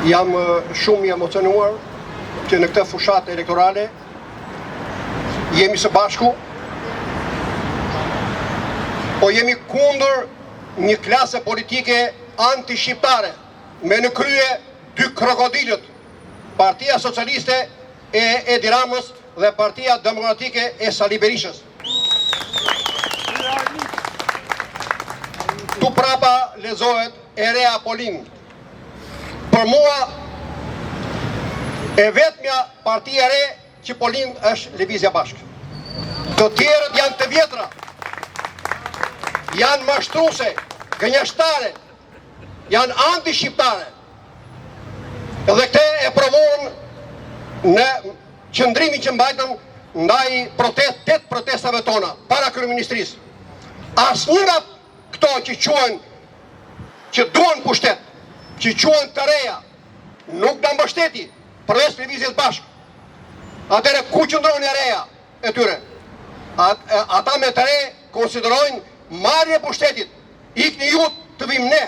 Jam shumë i emocionuar që në këtë fushat elektorale jemi së bashku, po jemi kundër një klase politike anti-shqiptare, me në krye dy krokodilët, Partia Socialiste e Edi Ramës dhe Partia Demokratike e Sali Berishës. Tu prapa lezohet Erea Polin. Për mua, e vetmja partia e re që Polin është Lëvizja Bashkë. Të tjerët janë të vjetra, janë mashtruse, gënjeshtare, janë anti-shqiptare. Edhe këte e provon në qëndrimi që mbajtëm ndaj 8 protestave tona, para kryeministrisë. Asnjë nga këto që quhen, që duan pushtet, që quhen të reja, nuk në mbështeti përveç Lëvizjes Bashkë. Atëre ku qëndron e reja e tyre? Ata me të re konsiderojnë marrje pushtetit, ikni ju të vim ne.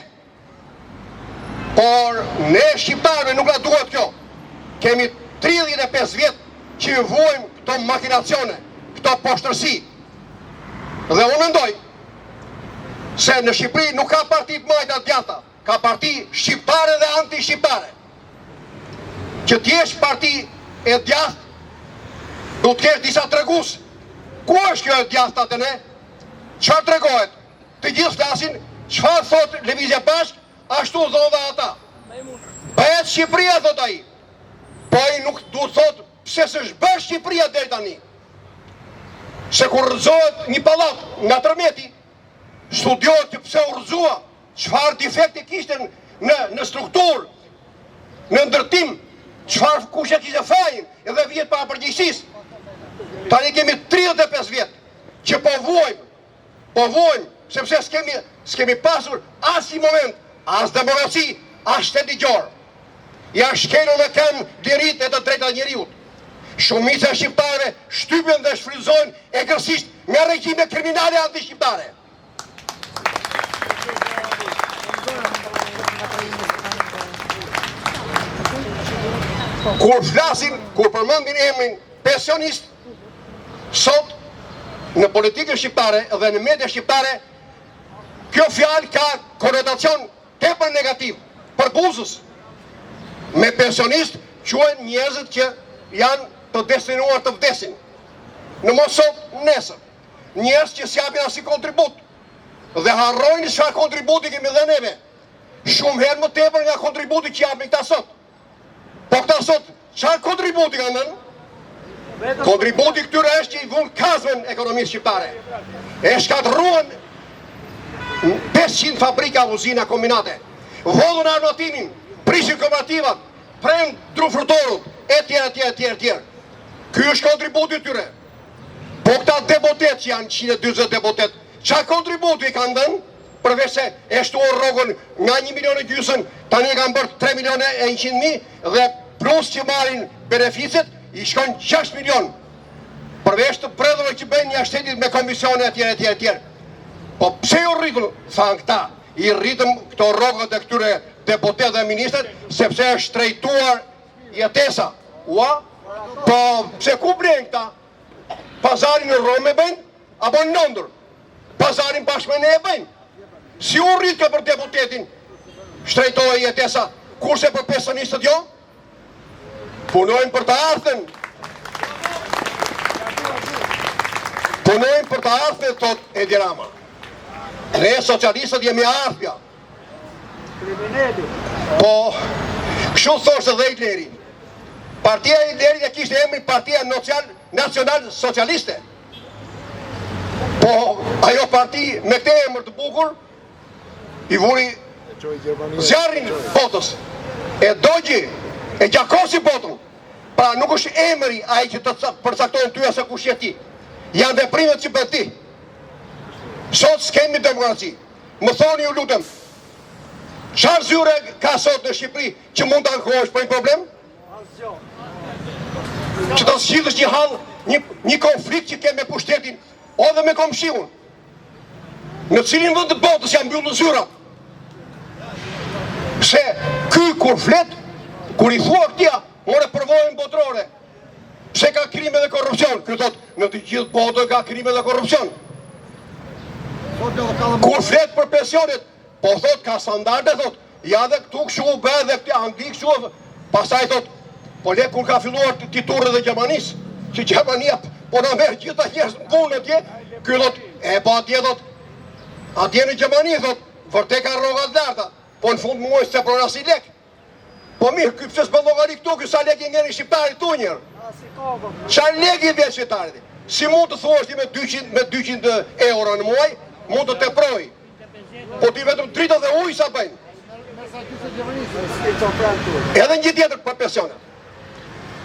Por ne shqiptarëve nuk na duhet kjo. Kemi 35 vjet që ju vuajmë këto makinacione, këto poshtërsi. Dhe unë mendoj se në Shqipëri nuk ka parti të majta djata, ka parti shqiptare dhe anti-shqiptare. Që t'jesh parti e djathtë, du t'kesh disa tregus. Ku është kjo e djathtë atë ne? Çfarë tregohet? Të gjithë flasin, çfarë thot Lëvizja Bashkë, ashtu thonë dhe ata. Bëhet Shqipëria, thot ai. Po ai nuk du thot pse s'është bërë Shqipëria deri tani. Se kur rrëzohet një pallat nga tërmeti, studiohet që pse u rrëzua, çfarë defekte kishte në strukturë, në ndërtim, çfarë kush e kishte fajin, edhe vjet para përgjegjësisë. Tani kemi 35 vjet që po vuajmë, sepse s'kemi pasur as një moment, as demokraci, as shtet ligjor. Ja shkelur me këmbë lirit e të drejtat njeriut. Shumica e shqiptarëve shtypen dhe shfrytëzojnë egërsisht nga regjime kriminale anti-shqiptare. Kur përmendin emrin pensionist, sot në politikën shqiptare dhe në media shqiptare, kjo fjalë ka konotacion tepër negativ për buzës. Me pensionist quhen njerëzit që janë të destinuar të vdesin. Në mos sot, nesër. Njerëz që s'japin asnjë kontribut dhe harrojnë çfarë kontributi kemi dhënë neve. Shumë herë më tepër nga kontributi që japin këta sot. Po këta sot, çfarë kontributi kanë dhënë? Kontributi këtyre është që i vun kazmën ekonomisë shqiptare. E shkatruan 500 fabrika, uzina, kombinate. Vodhën armatimin, prishin kooperativat, prejnë drufrutorut, e tjerë. Ky është kontributi tyre. Po këta deputet që janë 140 deputet, çfarë kontributi kanë dhënë? Përveç se e shtuar rrogën nga 1,5 milion, tani kanë bërë 3.100.000 dhe plus që marrin beneficet, i shkojnë 6 milion. Përveç të predhove që bëjnë një shtetit me komisione e tjerë. Po pse ju rritën, thanë këta, i rritëm këto rrogët e këtyre deputet dhe ministrat, sepse është drejtuar jetesa. Po pse ku blenë këta? Pazarin në Romë e bëjnë, apo në Londër? Pazarin bashkë me ne e bëjnë. Si u rritë për deputetin, shtrejtohet jetesa, kurse për pensionistët jo? Punojnë për të ardhmen. Punojnë për të ardhmen, thot Edi Rama. Ne socialistët jemi ardhmja. Po, kështu thoshte dhe Hitleri. Partia e Hitlerit e kishte emrin Partia Nacional Socialiste. Po, ajo parti me këtë emër të bukur i vuri zjarrin botës. E dogji, e gjakosi botën. Pra nuk është emri ai që të përcaktojnë ty ose kush je ti. Janë veprimet që bën ti. Sot s'kemi demokraci. Më thoni ju lutem, çfarë zyre ka sot në Shqipëri që mund të ankohesh për një problem? Që të zgjidhësh një hall, një konflikt që ke me pushtetin, edhe me komshiun. Në cilin vend të botës janë mbyllur zyrat. Se ky kur flet, Kur i thua këtja, more përvojnë botërore, pse ka krime dhe korrupcion? Ky thot, në të gjithë botën ka krime dhe korrupcion. Kur flet për pensionet, po thot ka standarde, thot, ja dhe këtu këshu u bë dhe këtja andi këshu, pasaj thot, po le kur ka filluar titurë dhe Gjermanis, që Gjermania po në merë gjitha njerëz në punë atje, ky thot, po atje thot, atje në Gjermani thot, vërte ka rrogat larta, po në fund muaj se prona si lek. Po mirë, ky pse s'po llogari këtu, ky sa lek i ngeni shqiptarit tu njërë. Qa lek i vjetë shqiptarit? Si mund të thuashti me 200 euro në muaj, mund të teproj. Po ti vetëm drita dhe ujë sa bëjnë. Edhe një tjetër për pensionet.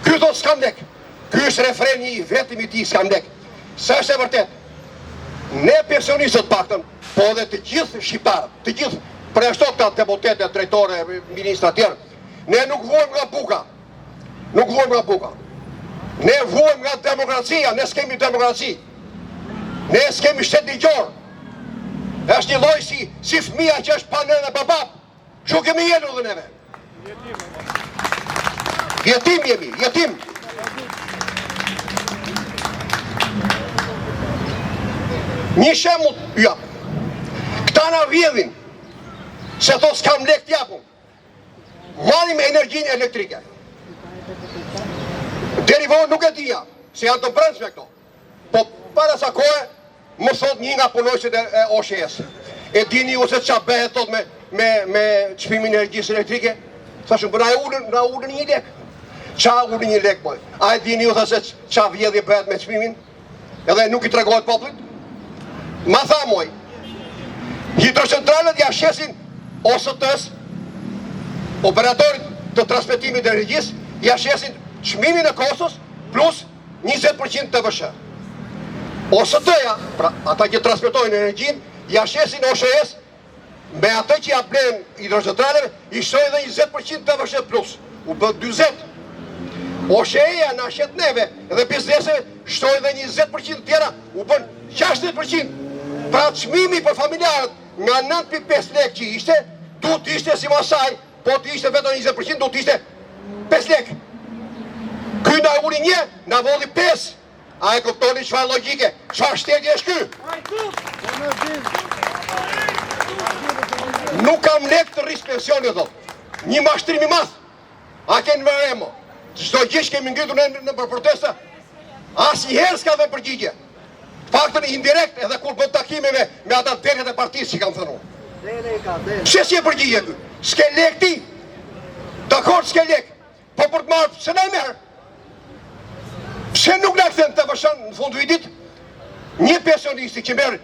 Ky thot s'kam lek. Ky është refreni i vetëm i ti s'kam lek. Sa është e vërtet? Ne pensionistët paktën, po edhe të gjithë shqiptarët, të gjithë preashtot deputete, drejtore, ministra tjerë, ne nuk vuajmë nga buka. Nuk vuajmë nga buka. Ne vuajmë nga demokracia, ne s'kemi demokraci. Ne s'kemi shtet ligjor. Është një lloj si fëmia që është pa nënë dhe pa bab. Kështu kemi jetur dhe neve. Jetim jemi, jetim. Një shembull, ja. Këta na vjedhin se thos s'kam lek t'japum. Marrim energjinë elektrike. Deri vonë nuk e dija, se janë të brendshme këto. Po para sa kohë, më thot një nga punojësit e OSHE-s. E dini ju se qa bëhet thot me çmimin e energjisë elektrike? Thashëm, po na ulën një lek. Qa ulën një lek, po? A e dini ju se qa vjedhje bëhet me çmimin? Edhe nuk i tregohet popullit? Ma tha moj, hidrocentralet ja shesin OST-s, operatorit të transmetimit e energjisë, ja shesin çmimin e Kosovës plus 20% të TVSH. OST-ja, pra ata që transmetojnë energjinë, ja shesin OSHE-s me atë që ja blen hidrocentraleve, i shtojnë dhe 20% të TVSH plus. U bë 40. OSHE-ja na shet neve dhe bizneseve shtojnë dhe 20% tjera, u bën 60%. Pra çmimi për familjarët nga 9.5 lek që ishte, du të ishte si masaj, po të ishte vetëm 20%, du të ishte 5 lek. Ky na uli një, na volli 5. A e kuptoni çfarë logjike, çfarë shtetje është ky? Nuk kam lek të rris pensionin, thot. Një mashtrim i madh. A ken vëremo? Çdo gjë që kemi ngritur në për protesta, asnjëherë s'ka dhënë përgjigje. Faktën indirekt edhe kur bën takime me ata derët e partisë që kanë thënë. Pse si e përgjigje ky? S'ke lek ti? Dakor, s'ke lek. Po për të marrë, pse na merr? Pse nuk na kthen të vëshën në fund vitit? Një pensionisti që merr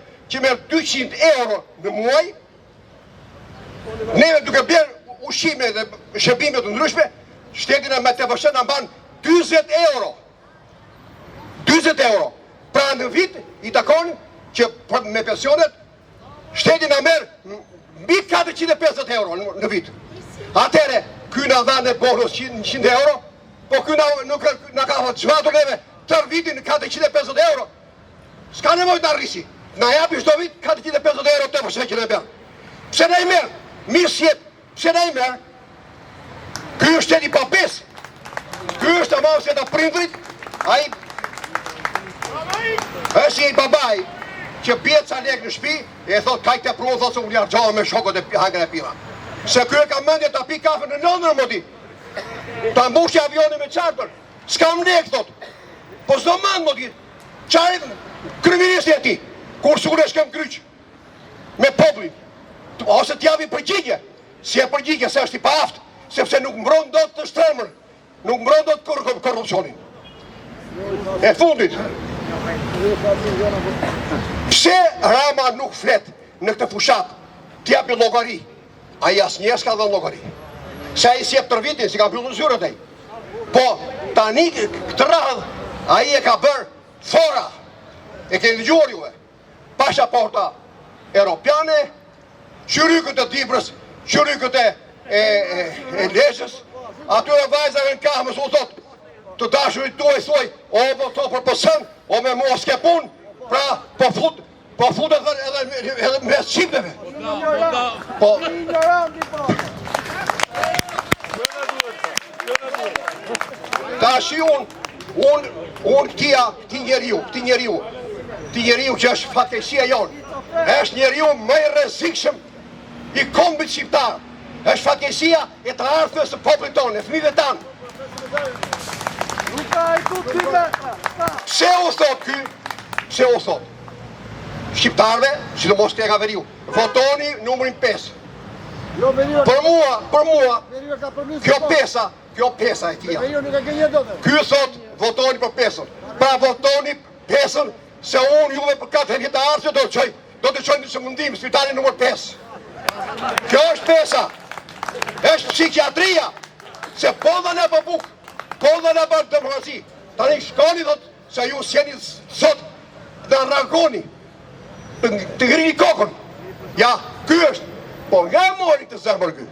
200 euro në muaj, neve duke blerë ushqime dhe shërbime të ndryshme, shtetin e me të vëshën na mban 40 euro. 40 euro. Pra në vit i takon që me pensionet shteti na merr mbi 450 euro në vit. Atere, ky na dha në bonus 100 euro, po ky na ka zhvatur neve tër vitin 450 euro. S'ka nevojë të arrisi. Na japi çdo vit 450 euro të vëshë që ne bën. Pse na i merr? Mirë si jep. Pse na i merr? Ky është shteti pa pesë. Ky është avance të prindrit, ai është i babaj që bjetë sa lek në shpi, e thot kaj të prunë, thot se unë jarëgjohë me shokët e hangën e pila. Se kërë ka mëndje të pi kafe në Londër, modi. Ta mbushë avioni me charter. S'kam lek, thot. Po s'do mëndë, modi. Qarit kryeministri e ti, kur s'une shkem kryq. Me popli. Ose t'javi përgjigje. Si e përgjigje, se është i pa aftë. Sepse nuk mbron do të shtremër. Nuk mbron do të korrupsionin. E fundit. Pse Rama nuk flet në këtë fushat t'japi llogari? Ai asnjëherë s'ka dhënë llogari. Se ai si jep tër vitin, si ka mbyllur zyrët ai. Po tani këtë radhë ai e ka bërë fora. E keni dëgjuar juve. Pasaporta europiane, qyrykët e Dibrës, qyrykët e Lezhës, atyre vajzave në Kamës u thot të dashurit tuaj thuaj, o po to për pësën, o me mua s'ke pun, pra po fut edhe me shqipneve. Po tash unë këti njeriu që është fatkeqësia jonë, është njeriu më i rrezikshëm i kombit shqiptar, është fatkeqësia e të ardhmes së popullit tonë, e fëmijëve tanë. Pse u thot ky? Pse u thot? Shqiptarve, sidomos te Veriu, votoni numrin 5. Për mua, kjo pesa e tia. Ky thot, votoni për 5-ën. Pra votoni 5-ën, se unë juve për 4 herë të ardhshme do të çojmë në shëndim spitalin numër 5. Kjo është pesa. Është psikiatria. Se po dhe në për buk, po dhe në për demokraci. Tani shkoni dhët, se ju sjeni sot dhe rangoni, të grini kokën. Ja, ky është. Po nga mori të zëmër ky.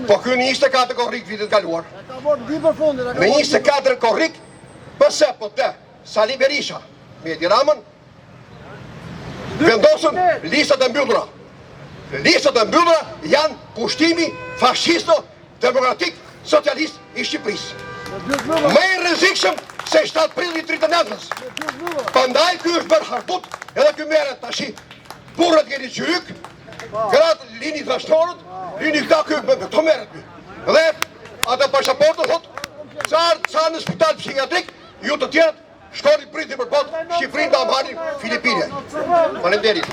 Po ky në 24 korrik vitet kaluar. Në 24 korrik, pëse po të Sali Berisha me Edi Ramën vendosën listat e mbyllura. Listat e mbyllura janë pushtimi fashisto-demokratik socialist i Shqipërisë. Më i rrezikshëm se 7 prilli 39-ës. Prandaj ky është bërë harbut, edhe ky merret tash. Burrat keni qyryk, gratë lini trashtorët, lini këta këto merret ky. Dhe ata pasaportët thot, sa në spital psikiatrik, ju të tjerët shkoni priti për botë, Shqipërinë do marrin Filipine. Faleminderit.